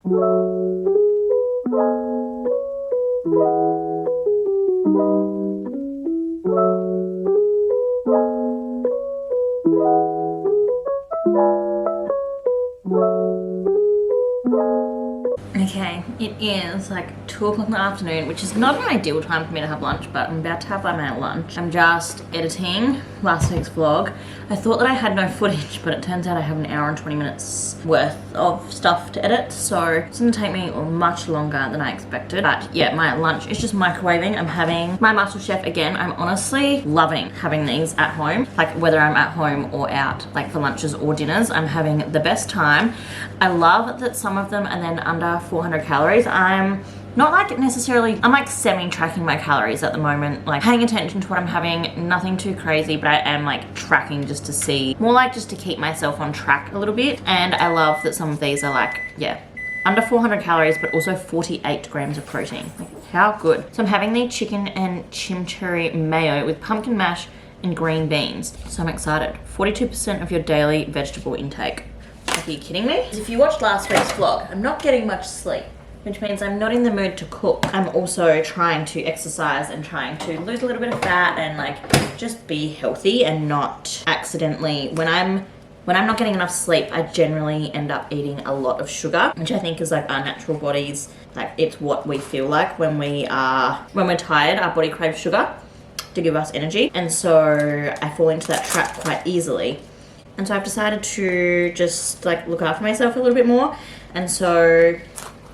Okay, it is like 2 o'clock in the afternoon, which is not an ideal time for me to have lunch, but I'm about to have my lunch. I'm just editing last week's vlog. I thought that I had no footage, but it turns out I have an hour and 20 minutes worth of stuff to edit, so it's gonna take me much longer than I expected. But yeah, my lunch is just microwaving. I'm having my MasterChef again. I'm honestly loving having these at home, like whether I'm at home or out, like for lunches or dinners. I'm having the best time. I love that some of them are then under 400 calories. I'm not like necessarily, I'm like semi-tracking my calories at the moment, like paying attention to what I'm having, nothing too crazy, but I am like tracking just to see, more like just to keep myself on track a little bit. And I love that some of these are like, yeah, under 400 calories, but also 48 grams of protein. Like, how good. So I'm having the chicken and chimichurri mayo with pumpkin mash and green beans. So I'm excited. 42% of your daily vegetable intake. Are you kidding me? If you watched last week's vlog, I'm not getting much sleep, which means I'm not in the mood to cook. I'm also trying to exercise and trying to lose a little bit of fat and like just be healthy and not accidentally, when I'm not getting enough sleep, I generally end up eating a lot of sugar, which I think is like our natural bodies, like it's what we feel like when we're tired, our body craves sugar to give us energy. And so I fall into that trap quite easily. And so I've decided to just like look after myself a little bit more. And so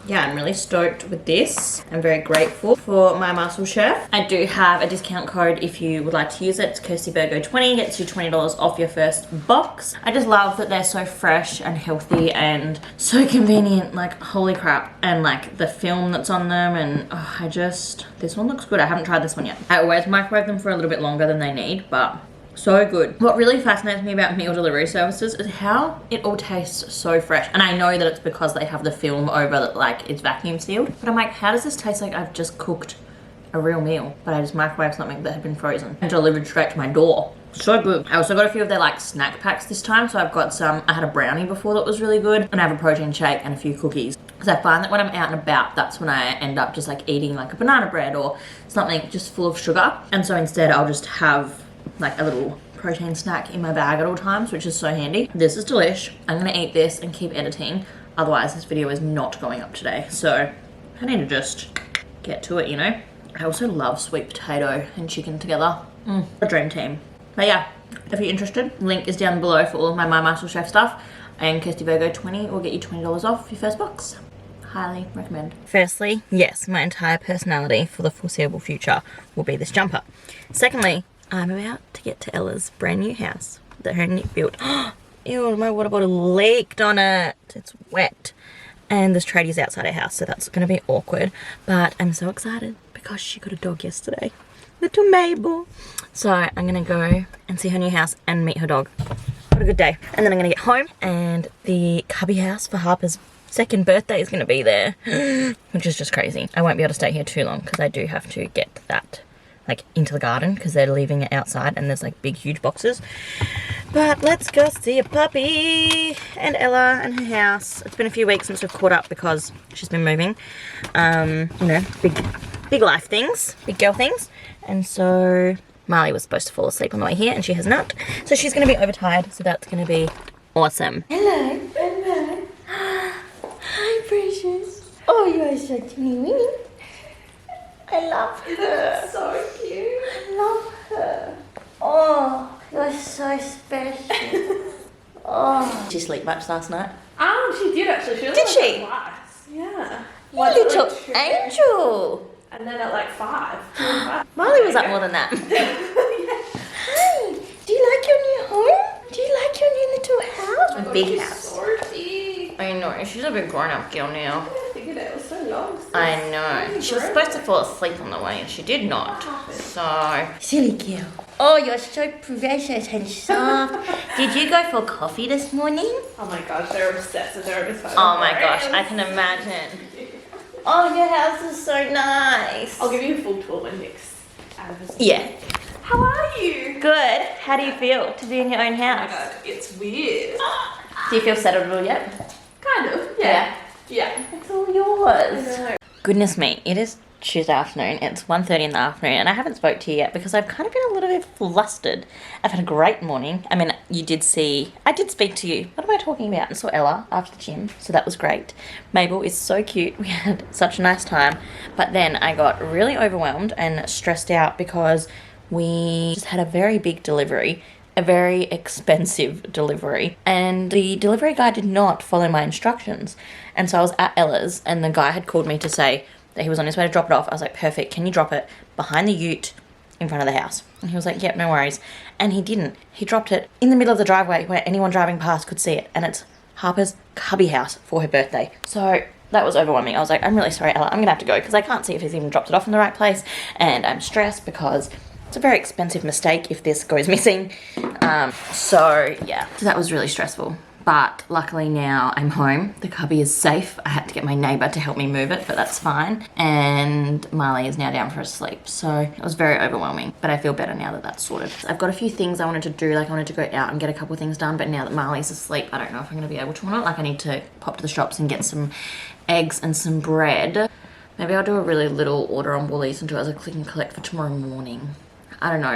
yeah, I'm really stoked with this. I'm very grateful for my MasterChef. I do have a discount code if you would like to use it. It's Kirsty Virgo 20, gets you $20 off your first box. I just love that they're so fresh and healthy and so convenient, like holy crap. And like the film that's on them, and oh, this one looks good. I haven't tried this one yet. I always microwave them for a little bit longer than they need, but so good. What really fascinates me about meal delivery services is how it all tastes so fresh. And I know that it's because they have the film over that, like it's vacuum sealed. But I'm like, how does this taste like I've just cooked a real meal, but I just microwaved something that had been frozen and delivered straight to my door? So good. I also got a few of their like snack packs this time. So I've got some, I had a brownie before that was really good, and I have a protein shake and a few cookies. Because I find that when I'm out and about, that's when I end up just like eating like a banana bread or something just full of sugar. And so instead I'll just have like a little protein snack in my bag at all times, which is so handy. This is delish. I'm gonna eat this and keep editing. Otherwise this video is not going up today. So I need to just get to it, you know? I also love sweet potato and chicken together. A dream team. But yeah, if you're interested, link is down below for all of my MasterChef stuff. And Kirsty Virgo 20 will get you $20 off your first box. Highly recommend. Firstly, yes, my entire personality for the foreseeable future will be this jumper. Secondly, I'm about to get to Ella's brand new house that her knit built. Ew, my water bottle leaked on it. It's wet. And there's tradies outside her house, so that's going to be awkward. But I'm so excited because she got a dog yesterday. Little Mabel. So I'm going to go and see her new house and meet her dog. What a good day. And then I'm going to get home, and the cubby house for Harper's second birthday is going to be there, which is just crazy. I won't be able to stay here too long because I do have to get that like into the garden because they're leaving it outside and there's like big huge boxes. But let's go see a puppy and Ella and her house. It's been a few weeks since we've caught up because she's been moving. You know, big life things, big girl things. And so Marley was supposed to fall asleep on the way here and she has not. So she's going to be overtired, so that's going to be awesome. Hello, hello. Hi, precious. Oh, you are so teeny weeny. I love her. So cute. I love her. Oh, you're so special. Oh. Did she sleep much last night? She did actually. Did she? Twice. Yeah. You little angel. And then at like 5. Marley was up more than that. Hi. Do you like your new home? Do you like your new little house? A big house. So big. I know. She's a big grown-up girl now. It was so long. I know. She was supposed to fall asleep on the way and she did not. So silly girl. Oh, you're so precious and soft. Did you go for coffee this morning? Oh my gosh, they're obsessed with their phone. Oh my gosh, I can imagine. Oh, your house is so nice. I'll give you a full tour when Nick's out of his. Yeah. How are you? Good. How do you feel to be in your own house? Oh my god, it's weird. Do you feel settled yet? Kind of, yeah. Yeah. It's all yours. I know. Goodness me, it is Tuesday afternoon. It's 1:30 in the afternoon and I haven't spoke to you yet because I've kind of been a little bit flustered. I've had a great morning. I mean, I did speak to you. What am I talking about? I saw Ella after the gym, so that was great. Mabel is so cute. We had such a nice time. But then I got really overwhelmed and stressed out because we just had a very big delivery. A very expensive delivery, and the delivery guy did not follow my instructions. And so I was at Ella's and the guy had called me to say that he was on his way to drop it off. I was like, perfect, can you drop it behind the ute in front of the house? And he was like, yep, no worries. And he didn't. He dropped it in the middle of the driveway where anyone driving past could see it, and it's Harper's cubby house for her birthday. So that was overwhelming. I was like, I'm really sorry, Ella, I'm gonna have to go because I can't see if he's even dropped it off in the right place, and I'm stressed because it's a very expensive mistake if this goes missing. So that was really stressful. But luckily now I'm home. The cubby is safe. I had to get my neighbour to help me move it, but that's fine. And Marley is now down for a sleep. So it was very overwhelming, but I feel better now that that's sorted. I've got a few things I wanted to do. Like I wanted to go out and get a couple of things done, but now that Marley's asleep, I don't know if I'm gonna be able to or not. Like I need to pop to the shops and get some eggs and some bread. Maybe I'll do a really little order on Woolies and do it as a click and collect for tomorrow morning. I don't know,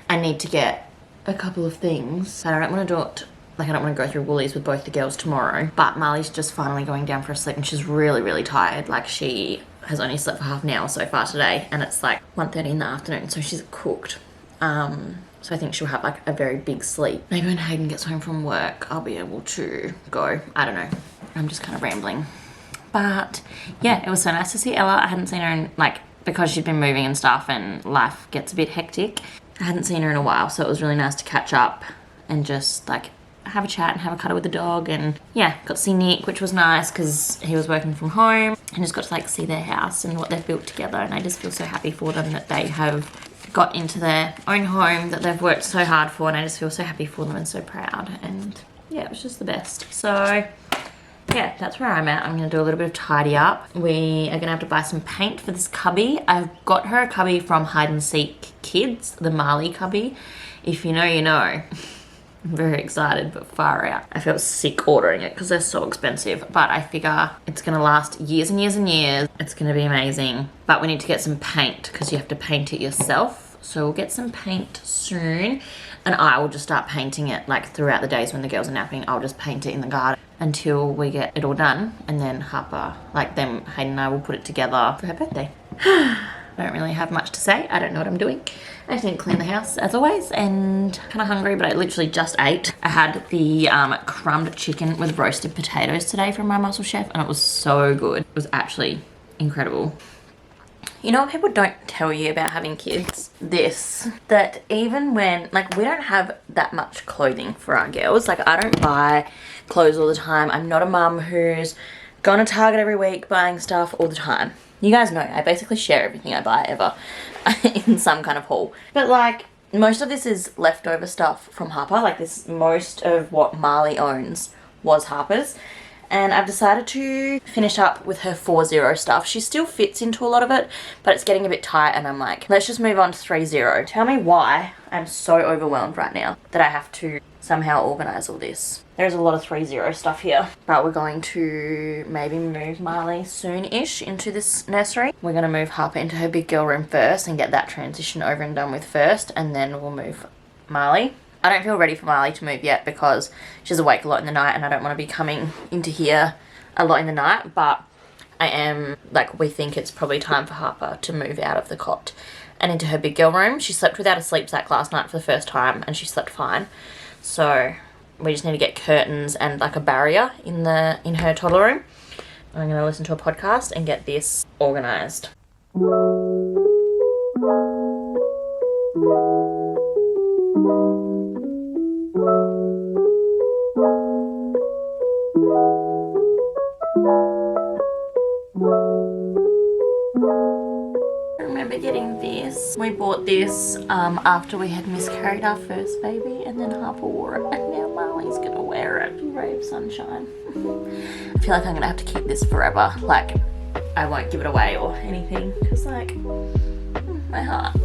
I need to get a couple of things. I don't want to do it, like I don't want to go through Woolies with both the girls tomorrow, but Marley's just finally going down for a sleep and she's really, really tired. Like she has only slept for half an hour so far today and it's like 1:30 in the afternoon, so she's cooked. So I think she'll have like a very big sleep. Maybe when Hayden gets home from work, I'll be able to go. I don't know, I'm just kind of rambling. But yeah, it was so nice to see Ella. I hadn't seen her in because she'd been moving and stuff and life gets a bit hectic. I hadn't seen her in a while, so it was really nice to catch up and just like have a chat and have a cuddle with the dog. And yeah, got to see Nick, which was nice because he was working from home, and just got to like see their house and what they've built together. And I just feel so happy for them that they have got into their own home that they've worked so hard for, and I just feel so happy for them and so proud. And yeah, it was just the best. So yeah, that's where I'm at. I'm gonna do a little bit of tidy up. We are gonna have to buy some paint for this cubby. I've got her a cubby from Hide and Seek Kids, the Marley cubby. If you know, you know. I'm very excited, but far out. I felt sick ordering it because they're so expensive, but I figure it's gonna last years and years and years. It's gonna be amazing, but we need to get some paint because you have to paint it yourself. So we'll get some paint soon, and I will just start painting it like throughout the days when the girls are napping. I'll just paint it in the garden until we get it all done, and then Harper, then Hayden and I will put it together for her birthday. I don't really have much to say. I don't know what I'm doing. I just need to clean the house as always, and kind of hungry, but I literally just ate. I had the crumbed chicken with roasted potatoes today from my muscle chef, and it was so good. It was actually incredible. You know what people don't tell you about having kids? That even when, we don't have that much clothing for our girls. I don't buy clothes all the time. I'm not a mum who's gone to Target every week buying stuff all the time. You guys know, I basically share everything I buy ever in some kind of haul. But most of this is leftover stuff from Harper. Most of what Marley owns was Harper's. And I've decided to finish up with her 4-0 stuff. She still fits into a lot of it, but it's getting a bit tight, and I'm like, let's just move on to 3-0. Tell me why I'm so overwhelmed right now that I have to somehow organize all this. There's a lot of 3-0 stuff here, but we're going to maybe move Marley soon-ish into this nursery. We're going to move Harper into her big girl room first and get that transition over and done with first, and then we'll move Marley. I don't feel ready for Marley to move yet because she's awake a lot in the night and I don't want to be coming into here a lot in the night, but I am, we think it's probably time for Harper to move out of the cot and into her big girl room. She slept without a sleep sack last night for the first time and she slept fine. So we just need to get curtains and a barrier in her toddler room. I'm going to listen to a podcast and get this organised. I remember getting this. We bought this after we had miscarried our first baby, and then Harper wore it, and now Marley's gonna wear it. Ray of sunshine. I feel like I'm gonna have to keep this forever. I won't give it away or anything, because my heart.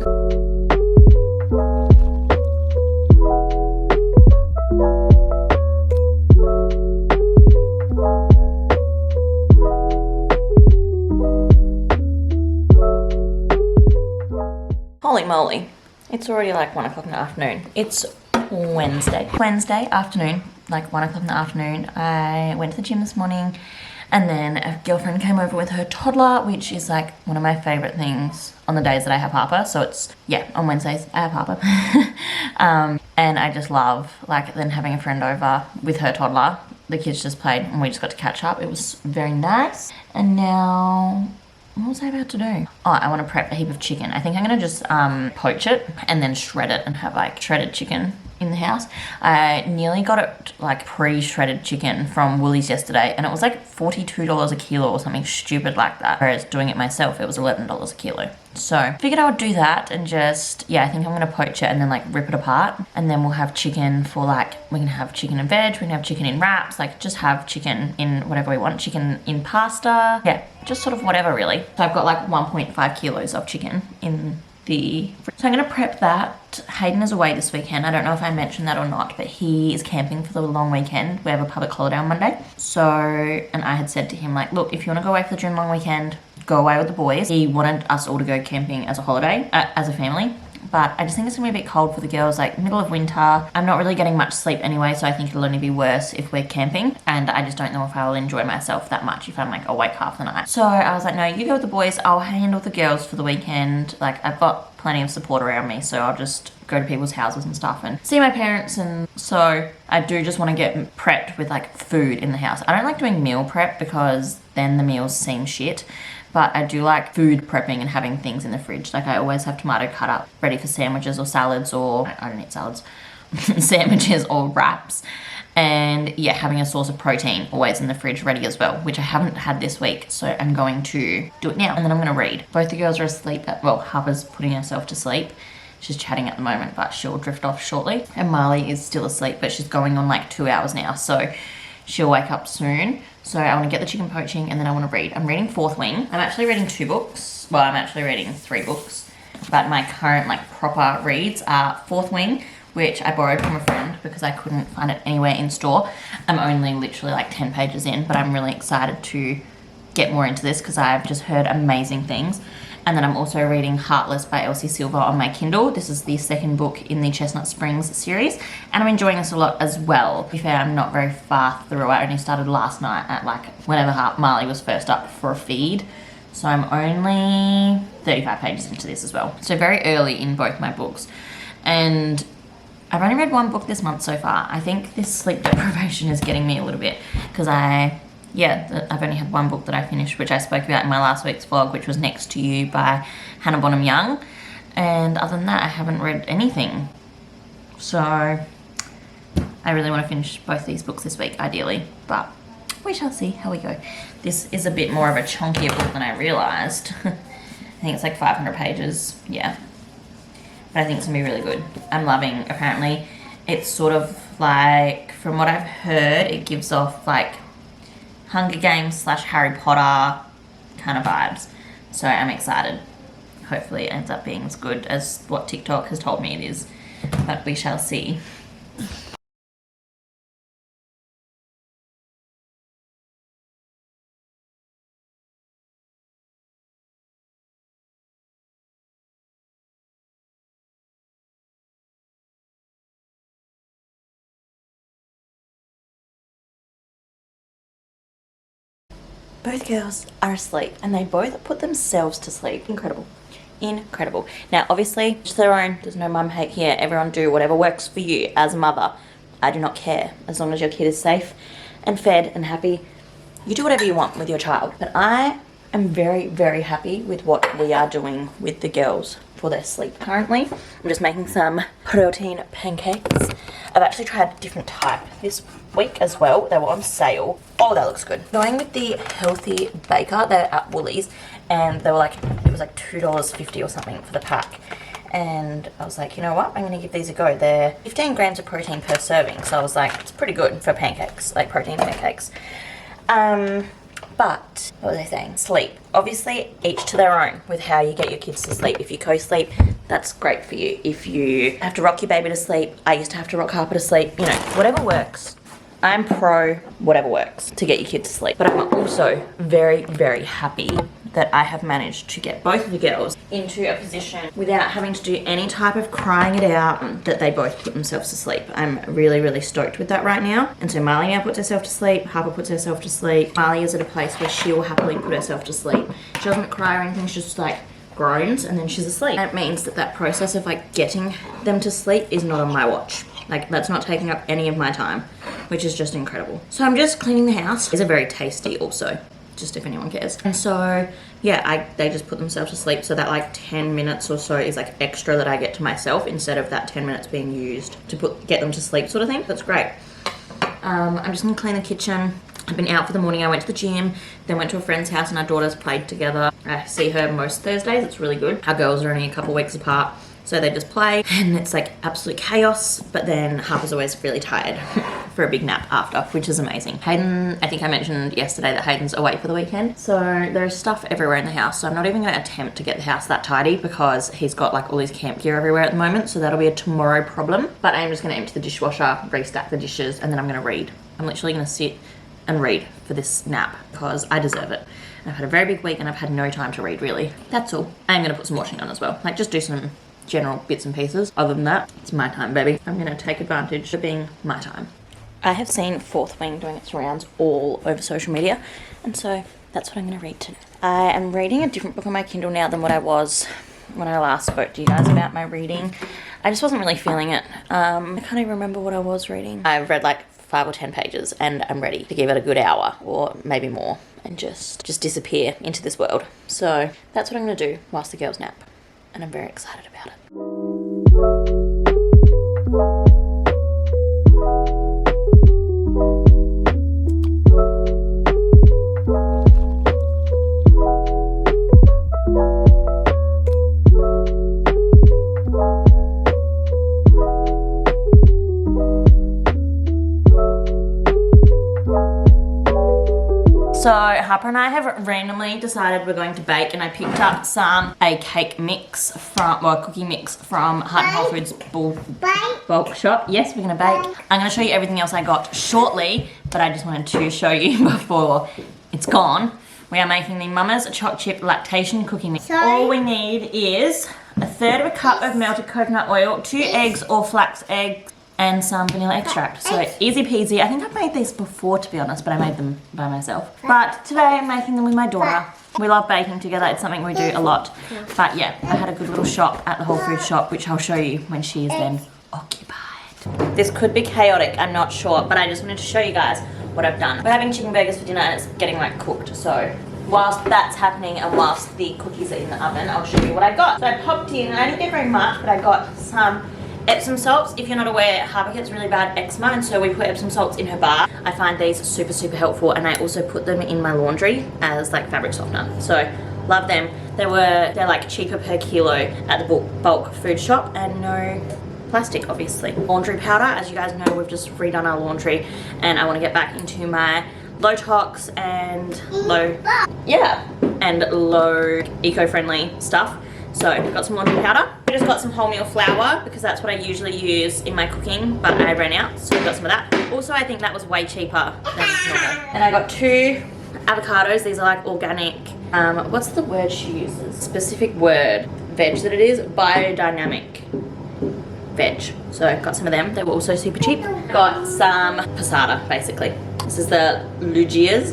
Holy moly. It's already like 1 o'clock in the afternoon. It's Wednesday. Wednesday afternoon, like 1 o'clock in the afternoon. I went to the gym this morning and then a girlfriend came over with her toddler, which is like one of my favorite things on the days that I have Harper. So it's, yeah, on Wednesdays I have Harper. And I just love like then having a friend over with her toddler. The kids just played and we just got to catch up. It was very nice. And now, what was I about to do? Oh, I want to prep a heap of chicken. I think I'm going to just poach it and then shred it and have like shredded chicken in the house. I nearly got it like pre-shredded chicken from Woolies yesterday and it was like $42 a kilo or something stupid like that. Whereas doing it myself, it was $11 a kilo. So figured I would do that and just, yeah, I think I'm going to poach it and then like rip it apart. And then we'll have chicken for like, we can have chicken and veg, we can have chicken in wraps, like just have chicken in whatever we want, chicken in pasta. Yeah, just sort of whatever really. So I've got like 1.5 kilos of chicken in the fridge. So I'm gonna prep that. Hayden is away this weekend. I don't know if I mentioned that or not, but he is camping for the long weekend. We have a public holiday on Monday. So, and I had said to him like, look, if you wanna go away for the June long weekend, go away with the boys. He wanted us all to go camping as a holiday, as a family. But I just think it's gonna be a bit cold for the girls, like middle of winter. I'm not really getting much sleep anyway, so I think it'll only be worse if we're camping. And I just don't know if I'll enjoy myself that much if I'm like awake half the night. So I was like, no, you go with the boys, I'll handle the girls for the weekend. Like I've got plenty of support around me, so I'll just go to people's houses and stuff and see my parents. And so I do just wanna get prepped with like food in the house. I don't like doing meal prep because then the meals seem shit. But I do like food prepping and having things in the fridge. Like I always have tomato cut up ready for sandwiches or salads or, I don't eat salads, sandwiches or wraps. And yeah, having a source of protein always in the fridge ready as well, which I haven't had this week. So I'm going to do it now and then I'm gonna read. Both the girls are asleep, well, Harper's putting herself to sleep. She's chatting at the moment, but she'll drift off shortly. And Marley is still asleep, but she's going on like 2 hours now. So she'll wake up soon. So I want to get the chicken poaching and then I want to read. I'm reading Fourth Wing. I'm actually reading 2 books. Well, I'm actually reading 3 books. But my current like proper reads are Fourth Wing, which I borrowed from a friend because I couldn't find it anywhere in store. I'm only literally like 10 pages in, but I'm really excited to get more into this because I've just heard amazing things. And then I'm also reading Heartless by Elsie Silver on my Kindle. This is the 2nd book in the Chestnut Springs series. And I'm enjoying this a lot as well. To be fair, I'm not very far through. I only started last night at like whenever Marley was first up for a feed. So I'm only 35 pages into this as well. So very early in both my books. And I've only read 1 book this month so far. I think this sleep deprivation is getting me a little bit because I've only had 1 book that I finished, which I spoke about in my last week's vlog, which was Next to You by Hannah Bonham Young. And other than that, I haven't read anything. So I really want to finish both these books this week, ideally, but we shall see how we go. This is a bit more of a chunkier book than I realized. I think it's like 500 pages, yeah. But I think it's gonna be really good. I'm loving, apparently, it's sort of like, from what I've heard, it gives off like Hunger Games / Harry Potter kind of vibes. So I'm excited. Hopefully it ends up being as good as what TikTok has told me it is. But we shall see. Both girls are asleep and they both put themselves to sleep. Incredible. Incredible. Now, obviously, to their own, there's no mum hate here. Everyone do whatever works for you as a mother. I do not care. As long as your kid is safe and fed and happy, you do whatever you want with your child. But I am very, very happy with what we are doing with the girls for their sleep currently. I'm just making some protein pancakes. I've actually tried a different type this week as well. They were on sale. Oh, that looks good. Going with the Healthy Baker. They're at Woolies. And they were like, it was like $2.50 or something for the pack. And I was like, you know what? I'm going to give these a go. They're 15 grams of protein per serving. So I was like, it's pretty good for pancakes, like protein pancakes. But, what was I saying? Sleep. Obviously, each to their own with how you get your kids to sleep. If you co-sleep, that's great for you. If you have to rock your baby to sleep, I used to have to rock Harper to sleep. You know, whatever works. I'm pro whatever works to get your kids to sleep. But I'm also very, very happy that I have managed to get both of the girls into a position without having to do any type of crying it out that they both put themselves to sleep. I'm really, really stoked with that right now. And so Marley now puts herself to sleep, Harper puts herself to sleep. Marley is at a place where she will happily put herself to sleep. She doesn't cry or anything, she just like groans and then she's asleep. And it means that that process of like getting them to sleep is not on my watch. Like that's not taking up any of my time, which is just incredible. So I'm just cleaning the house. These are very tasty also, just if anyone cares. And so yeah, they just put themselves to sleep, so that like 10 minutes or so is like extra that I get to myself instead of that 10 minutes being used to get them to sleep sort of thing. That's great. I'm just gonna clean the kitchen. I've been out for the morning. I went to the gym, then went to a friend's house and our daughters played together. I see her most Thursdays. It's really good. Our girls are only a couple weeks apart, so they just play and it's like absolute chaos, but then Harper's always really tired for a big nap after, which is amazing. Hayden, I think I mentioned yesterday that Hayden's away for the weekend, so there's stuff everywhere in the house, so I'm not even going to attempt to get the house that tidy because he's got like all his camp gear everywhere at the moment, so that'll be a tomorrow problem. But I'm just going to empty the dishwasher, restack the dishes, and then I'm going to read. I'm literally going to sit and read for this nap because I deserve it. I've had a very big week and I've had no time to read really. That's all. I'm going to put some washing on as well, like just do some general bits and pieces. Other than that, it's my time, baby. I'm going to take advantage of being my time. I have seen Fourth Wing doing its rounds all over social media, and so that's what I'm going to read today. I am reading a different book on my Kindle now than what I was when I last spoke to you guys about my reading. I just wasn't really feeling it. I can't even remember what I was reading. I've read like 5 or 10 pages and I'm ready to give it a good hour or maybe more and just disappear into this world. So that's what I'm going to do whilst the girls nap, and I'm very excited about it. So Harper and I have randomly decided we're going to bake, and I picked up a cake mix from, well, a cookie mix from Heart and Whole Foods bulk shop. Yes, we're gonna bake. I'm gonna show you everything else I got shortly, but I just wanted to show you before it's gone. We are making the Mama's Choc Chip Lactation Cookie Mix. All we need is 1/3 of a cup of melted coconut oil, 2 eggs or flax eggs, and some vanilla extract. So easy peasy. I think I've made these before, to be honest, but I made them by myself. But today I'm making them with my daughter. We love baking together. It's something we do a lot. But yeah, I had a good little shop at the Whole Foods shop, which I'll show you when she is then occupied. This could be chaotic, I'm not sure, but I just wanted to show you guys what I've done. We're having chicken burgers for dinner and it's getting like cooked. So whilst that's happening and whilst the cookies are in the oven, I'll show you what I got. So I popped in, I didn't get very much, but I got some Epsom salts. If you're not aware, Harper gets really bad eczema, and so we put Epsom salts in her bath. I find these super, super helpful, and I also put them in my laundry as like fabric softener. So love them. They're like cheaper per kilo at the bulk food shop, and no plastic, obviously. Laundry powder, as you guys know, we've just redone our laundry, and I want to get back into my low tox and low eco-friendly stuff. So I've got some laundry powder. I just got some wholemeal flour because that's what I usually use in my cooking, but I ran out, so I got some of that. Also, I think that was way cheaper than normal. And I got 2 avocados. These are like organic, what's the word she uses? Specific word, veg that it is, biodynamic veg. So I got some of them. They were also super cheap. Got some passata, basically. This is the Lucia's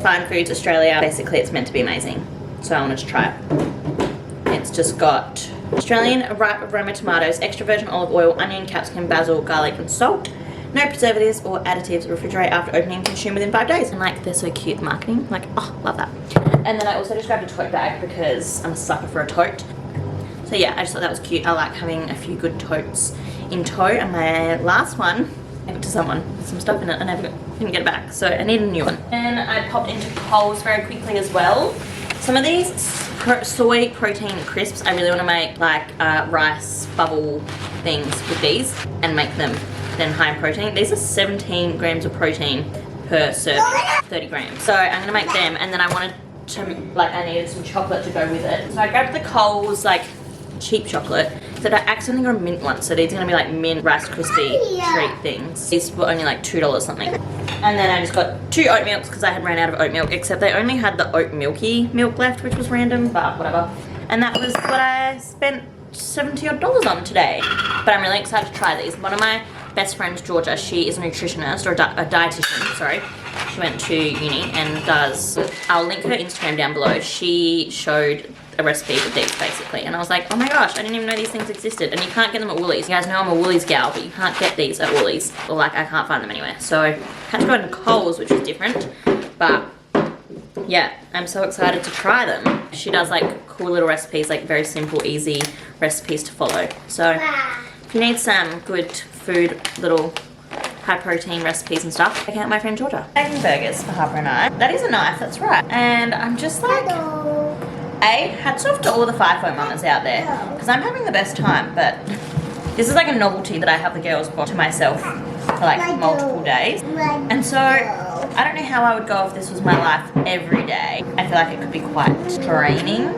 Fine Foods Australia. Basically, it's meant to be amazing. So I wanted to try it. It's just got Australian ripe aroma tomatoes, extra virgin olive oil, onion, capsicum, basil, garlic and salt. No preservatives or additives. Refrigerate after opening, consume within 5 days. And like, they're so cute, the marketing. Like, oh, love that. And then I also just grabbed a tote bag because I'm a sucker for a tote. So yeah, I just thought that was cute. I like having a few good totes in tow. And my last one, I gave it to someone with some stuff in it and I didn't get it back. So I need a new one. And I popped into Coles very quickly as well. Some of these soy protein crisps, I really want to make like rice bubble things with these and make them then high in protein. These are 17 grams of protein per serving, 30 grams. So I'm going to make them, and then I wanted to, like, I needed some chocolate to go with it. So I grabbed the Coles like cheap chocolate. It's that I accidentally got a mint one, so these are gonna be like mint Rice Krispie treat things. These were only like $2 something. And then I just got 2 oat milks because I had ran out of oat milk, except they only had the oat milky milk left, which was random, but whatever. And that was what I spent $70 odd on today. But I'm really excited to try these. One of my best friends, Georgia, she is a nutritionist, or a dietitian, sorry. She went to uni and does, I'll link her Instagram down below. She showed a recipe with these basically, and I was like, oh my gosh, I didn't even know these things existed. And you can't get them at Woolies. You guys know I'm a Woolies gal, but you can't get these at Woolies, or like I can't find them anywhere. So I had to go into Coles, which was different, but yeah, I'm so excited to try them. She does like cool little recipes, like very simple, easy recipes to follow. So if you need some good food, little high protein recipes and stuff, check out my friend Georgia. Making burgers for Harper and I. That is a knife, that's right. And I'm just like, hats off to all of the FIFO mamas out there, because I'm having the best time, but this is like a novelty that I have the girls bought to myself for like multiple days. And so I don't know how I would go if this was my life every day. I feel like it could be quite draining,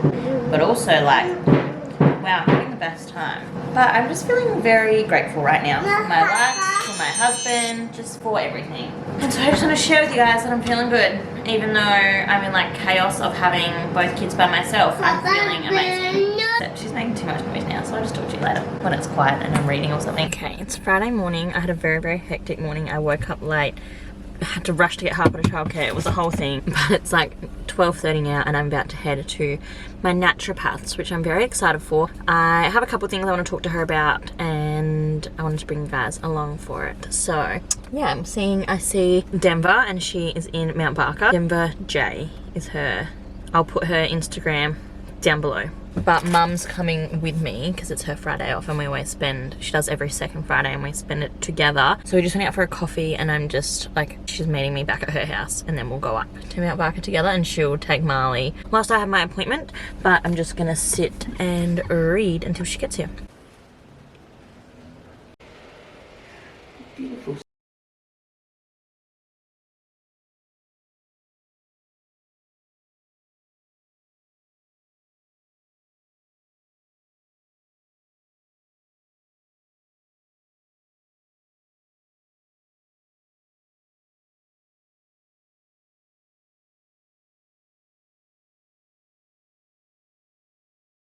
but also like, wow, I'm having the best time. But I'm just feeling very grateful right now for my life, for my husband, just for everything. And so I just want to share with you guys that I'm feeling good. Even though I'm in like chaos of having both kids by myself, I'm feeling amazing. She's making too much noise now, so I'll just talk to you later when it's quiet and I'm reading or something. Okay, it's Friday morning. I had a very, very hectic morning. I woke up late. I had to rush to get Harper to childcare. It was a whole thing, but it's like 12:30 now and I'm about to head to my naturopaths, which I'm very excited for. I have a couple of things I want to talk to her about and I wanted to bring you guys along for it. So yeah, I see Denver and she is in Mount Barker. Denver J is her. I'll put her Instagram down below. But Mum's coming with me because it's her Friday off and we always spend, she does every second Friday and we spend it together. So we just went out for a coffee and I'm just like, she's meeting me back at her house and then we'll go up to Mount Barker together and she'll take Marley whilst I have my appointment. But I'm just gonna sit and read until she gets here. Beautiful.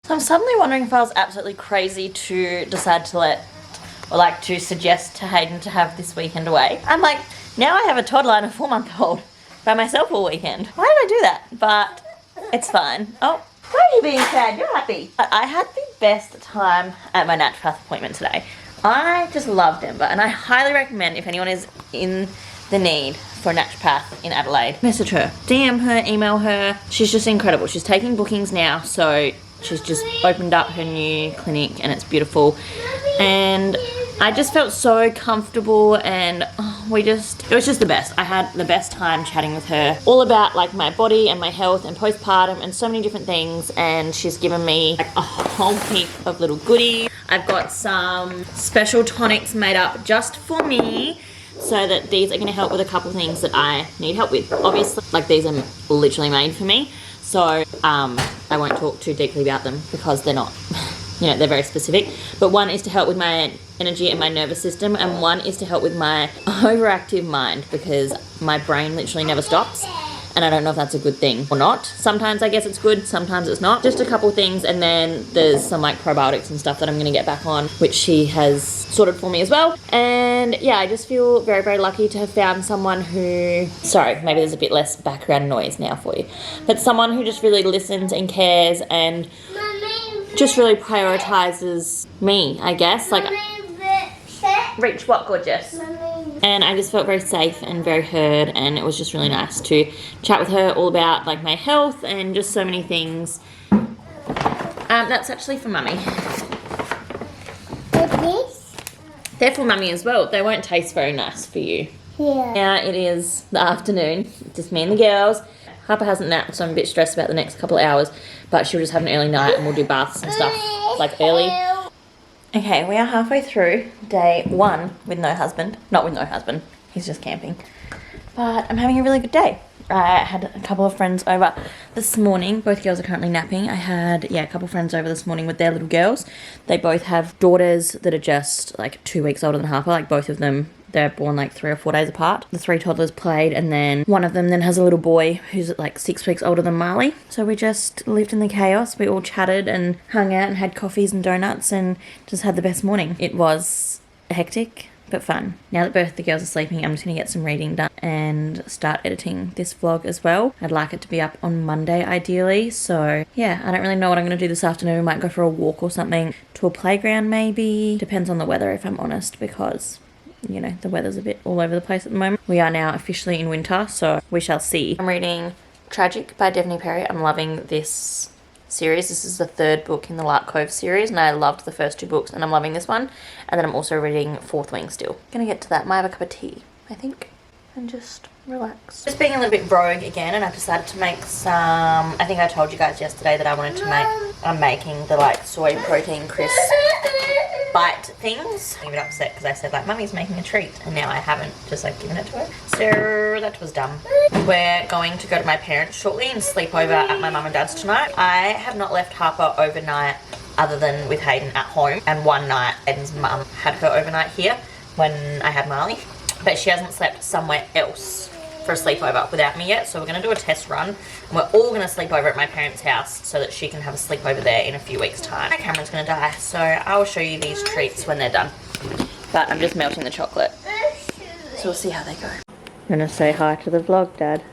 So I'm suddenly wondering if I was absolutely crazy to decide to to suggest to Hayden to have this weekend away. I'm like, now I have a toddler and a 4-month-old by myself all weekend. Why did I do that? But it's fine. Oh, why are you being sad? You're happy. I had the best time at my naturopath appointment today. I just love Denver and I highly recommend if anyone is in the need for a naturopath in Adelaide, message her, DM her, email her. She's just incredible. She's taking bookings now, so she's just opened up her new clinic and it's beautiful. And I just felt so comfortable and it was just the best. I had the best time chatting with her all about like my body and my health and postpartum and so many different things. And she's given me like a whole heap of little goodies. I've got some special tonics made up just for me, so that these are going to help with a couple things that I need help with. Obviously, like these are literally made for me. So I won't talk too deeply about them because they're not, they're very specific. But one is to help with my energy and my nervous system, and one is to help with my overactive mind because my brain literally never stops. And I don't know if that's a good thing or not. Sometimes I guess it's good, sometimes it's not. Just a couple things, and then there's some like probiotics and stuff that I'm gonna get back on, which she has sorted for me as well. And yeah, I just feel very, very lucky to have found someone who, sorry, maybe there's a bit less background noise now for you, but someone who just really listens and cares and just really prioritizes me, I guess. Like, reach what, gorgeous? And I just felt very safe and very heard, and it was just really nice to chat with her all about like my health and just so many things. That's actually for Mummy. They're for Mummy as well. They won't taste very nice for you. Yeah. Now it is the afternoon, just me and the girls. Harper hasn't napped, so I'm a bit stressed about the next couple of hours, but she'll just have an early night and we'll do baths and stuff like early. Okay, we are halfway through day 1 with no husband. Not with no husband, he's just camping. But I'm having a really good day. I had a couple of friends over this morning. Both girls are currently napping. I had, a couple of friends over this morning with their little girls. They both have daughters that are just like 2 weeks older than Harper, like both of them. They're born like 3 or 4 days apart. The 3 toddlers played, and then one of them then has a little boy who's like 6 weeks older than Marley. So we just lived in the chaos. We all chatted and hung out and had coffees and donuts and just had the best morning. It was hectic, but fun. Now that both the girls are sleeping, I'm just going to get some reading done and start editing this vlog as well. I'd like it to be up on Monday ideally. So yeah, I don't really know what I'm going to do this afternoon. We might go for a walk or something, to a playground maybe. Depends on the weather, if I'm honest, because you know, the weather's a bit all over the place at the moment. We are now officially in winter, so we shall see. I'm reading Tragic by Devney Perry. I'm loving this series. This is the 3rd book in the Lark Cove series, and I loved the first 2 books, and I'm loving this one. And then I'm also reading Fourth Wing still. Gonna get to that. Might have a cup of tea, I think, and just relax. Just being a little bit rogue again, and I've decided to make some, I think I told you guys yesterday that I wanted to make, I'm making the like soy protein crisp bite things. I'm a bit upset because I said like Mummy's making a treat, and now I haven't just like given it to her, so that was dumb. We're going to go to my parents shortly and sleep over at my mum and dad's tonight. I have not left Harper overnight other than with Hayden at home, and one night Hayden's mum had her overnight here when I had Marley, but she hasn't slept somewhere else for a sleepover without me yet, so we're going to do a test run, and we're all going to sleep over at my parents' house so that she can have a sleepover there in a few weeks' time. My camera's going to die, so I will show you these treats when they're done. But I'm just melting the chocolate, so we'll see how they go. I'm going to say hi to the vlog, Dad.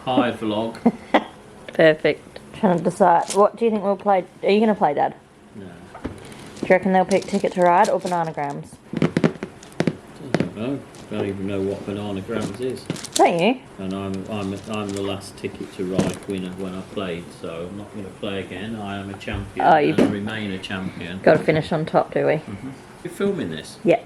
Hi, vlog. Perfect. Trying to decide, what do you think we'll play? Are you going to play, Dad? No. Do you reckon they'll pick Ticket to Ride or Bananagrams? I don't know. Don't even know what Bananagrams is. Don't you? And I'm the last Ticket to Ride winner when I played, so I'm not going to play again. I am a champion and remain a champion. Got to finish on top, do we? You're filming this? Yeah.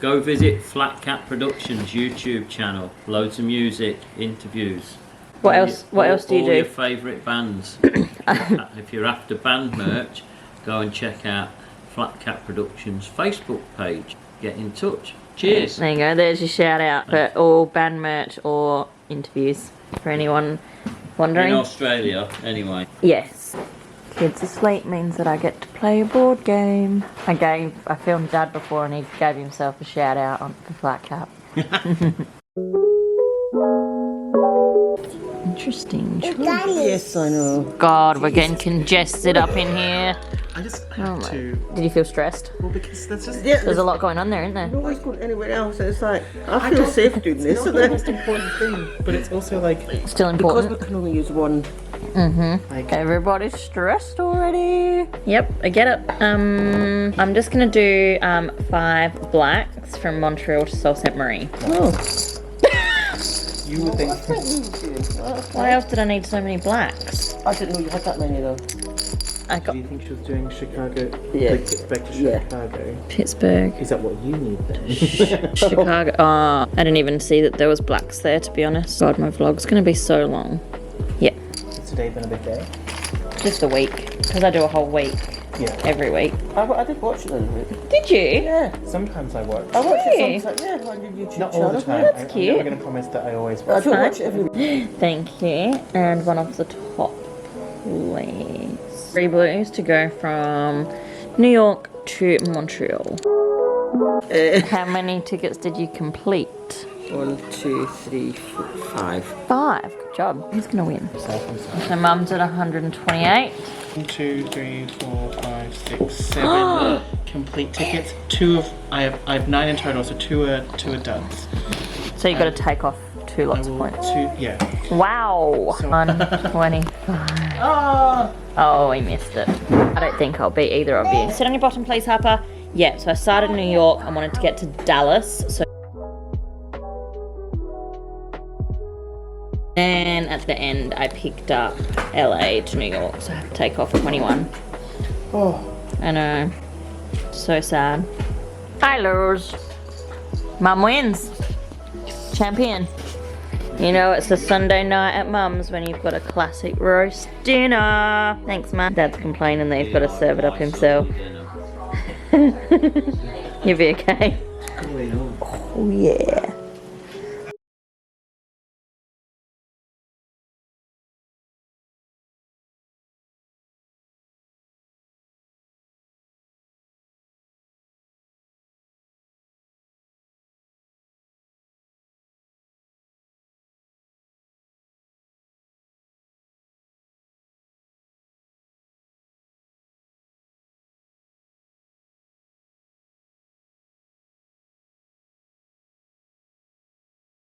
Go visit Flat Cat Productions YouTube channel. Loads of music, interviews. What else do you do? All your favourite bands. If you're after band merch, go and check out Flat Cat Productions Facebook page. Get in touch. Cheers. There you go. There's your shout out for all band merch or interviews for anyone wondering. In Australia, anyway. Yes. Kids asleep means that I get to play a board game. I filmed Dad before and he gave himself a shout out on the Flat Cap. Interesting. Yes, I know. God, we're getting congested up in here. I just have to. Did you feel stressed? Well, because that's just. There's a lot going on there, isn't there? Nobody's going anywhere else. It's like I feel safe doing this. It's not the most important thing, but it's also like Still important. because we can only use one. Like Everybody's stressed already. Yep, I get it. I'm just gonna do 5 blacks from Montreal to Sault Ste. Marie. oh. You would think. Why else did I need so many blacks? I didn't know you had that many though. I got Do you think she was doing Chicago? Yeah. Like, back to Chicago. Pittsburgh, Is that what you need then? Chicago. Oh, I didn't even see that there was blacks there, to be honest. God, my vlog's gonna be so long. Yeah, Has today been a big day? just a week, because I do a whole week Yeah. every week. I did watch it the other week. Did you? Yeah. Sometimes I watch. I watch Really? it sometimes. Yeah, on your YouTube Not channel. all the time. That's cute. I'm never going to promise that I always I watch. don't watch it every week. Thank you. And one off the top, please. 3 blues to go from New York to Montreal. How many tickets did you complete? 1, 2, 3, 4, 5. 5. Good job. Who's gonna win? Myself. So mum's at 128. 1, 2, 3, 4, 5, 6, 7 complete tickets. I have 9 in total, so two are duds. So you've got to take off 2 I lots of will points. yeah. Wow. So- 125. Oh, we missed it. I don't think I'll beat either of you. Sit on your bottom, please, Harper. Yeah, so I started in New York. I wanted to get to Dallas. So. And at the end, I picked up LA to New York. So I have to take off 21. Oh, I know. So sad. I lose. Mum wins. Champion. You know it's a Sunday night at Mum's when you've got a classic roast dinner. Thanks, Mum. Dad's complaining that he's got to serve it up himself. You'll be okay. Oh yeah.